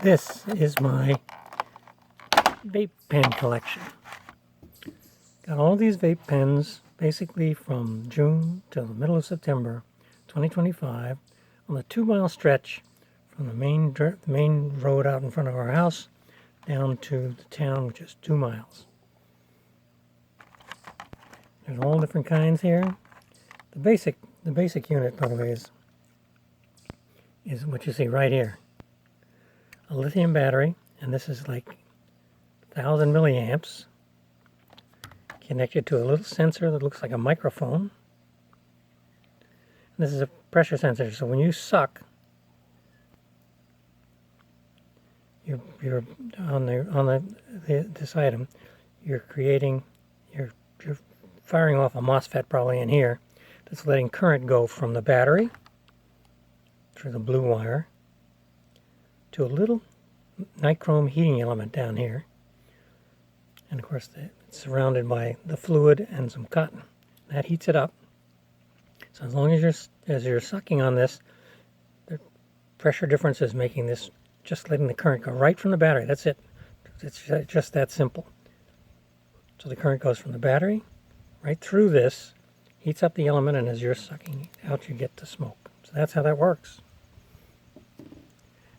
This is my vape pen collection. Got all these vape pens basically from June till the middle of September 2025 on a 2-mile stretch from the main road out in front of our house down to the town, which is 2 miles. There's all different kinds here. The basic unit, by the way, is what you see right here. A lithium battery, and this is like 1,000 milliamps, connected to a little sensor that looks like a microphone. And this is a pressure sensor, so when you suck, you're on this item, you're firing off a MOSFET probably in here that's letting current go from the battery through the blue wire to a little nichrome heating element down here, and of course it's surrounded by the fluid and some cotton that heats it up. So as long as you're sucking on this, the pressure difference is making this, just letting the current go right from the battery. That's it. It's just that simple. So the current goes from the battery right through this, heats up the element, and as you're sucking out, you get the smoke. So that's how that works.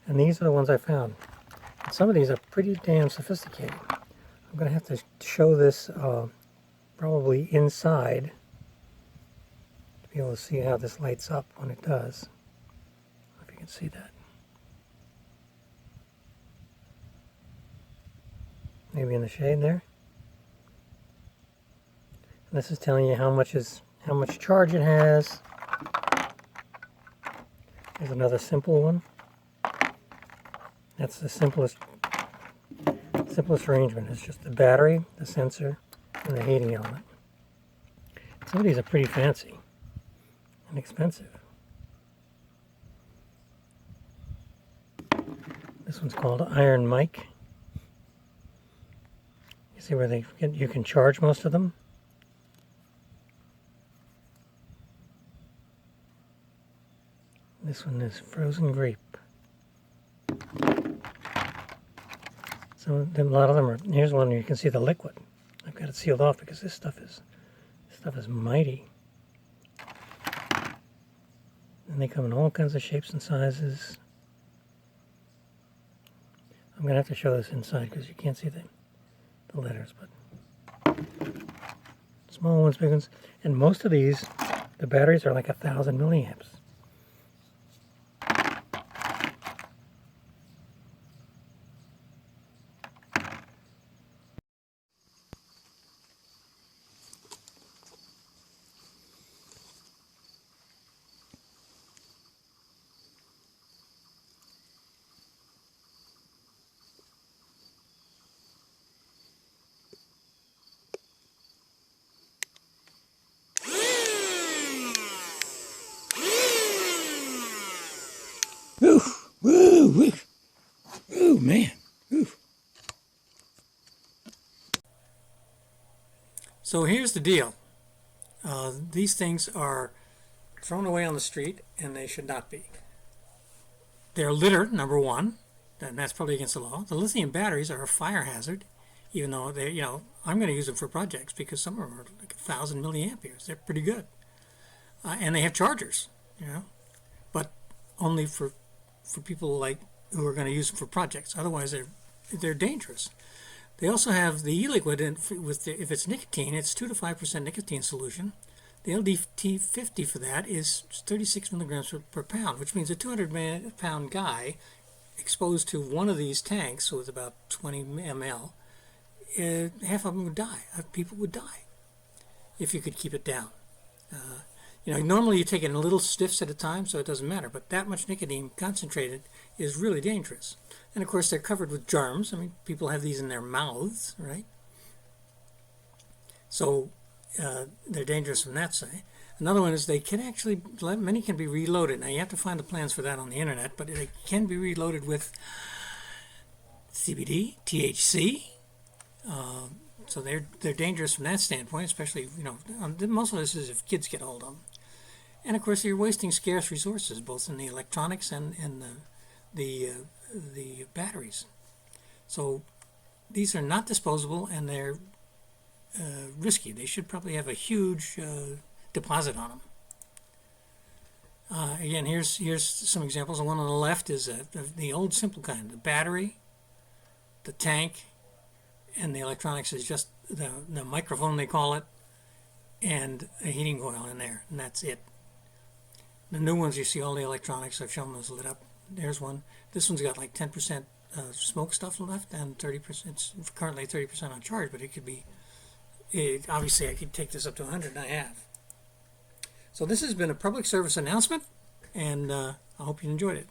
And these are the ones I found. And some of these are pretty damn sophisticated. I'm going to have to show this probably inside to be able to see how this lights up when it does. I don't know if you can see that. Maybe in the shade there. And this is telling you how much charge it has. Here's another simple one. That's the simplest arrangement. It's just the battery, the sensor, and the heating element. Some of these are pretty fancy and expensive. This one's called Iron Mic. You see where you can charge most of them? This one is Frozen Grape. A lot of them are. Here's one you can see the liquid. I've got it sealed off because this stuff is mighty. And they come in all kinds of shapes and sizes. I'm gonna have to show this inside because you can't see the letters, but small ones, big ones, and most of these, the batteries are like 1,000 milliamps. Woo, woo, woo, woo, man, woo. So here's the deal. These things are thrown away on the street, and they should not be. They're litter, number one, and that's probably against the law. The lithium batteries are a fire hazard, even though they, I'm going to use them for projects because some of them are like 1,000 milliamperes. They're pretty good, and they have chargers, but only for people who are going to use them for projects. Otherwise, they're dangerous. They also have the e-liquid, if it's nicotine, it's 2 to 5% nicotine solution. The LDT50 for that is 36 milligrams per pound, which means a 200-pound guy exposed to one of these tanks with about 20 ml, half of them would die. People would die if you could keep it down. Normally you take it in little stiffs at a time, so it doesn't matter, but that much nicotine concentrated is really dangerous. And of course, they're covered with germs. I mean, people have these in their mouths, right? So they're dangerous from that side. Another one is many can be reloaded. Now, you have to find the plans for that on the internet, but they can be reloaded with CBD, THC. So they're dangerous from that standpoint, especially, most of this is if kids get hold of them. And of course, you're wasting scarce resources, both in the electronics and the batteries. So these are not disposable, and they're risky. They should probably have a huge deposit on them. Again, here's some examples. The one on the left is the old simple kind. The battery, the tank, and the electronics is just the microphone, they call it, and a heating coil in there, and that's it. The new ones, you see all the electronics. I've shown those lit up. There's one. This one's got like 10% smoke stuff left, and 30%. It's currently 30% on charge, but it could be. Obviously, I could take this up to 100, and I have. So this has been a public service announcement, and I hope you enjoyed it.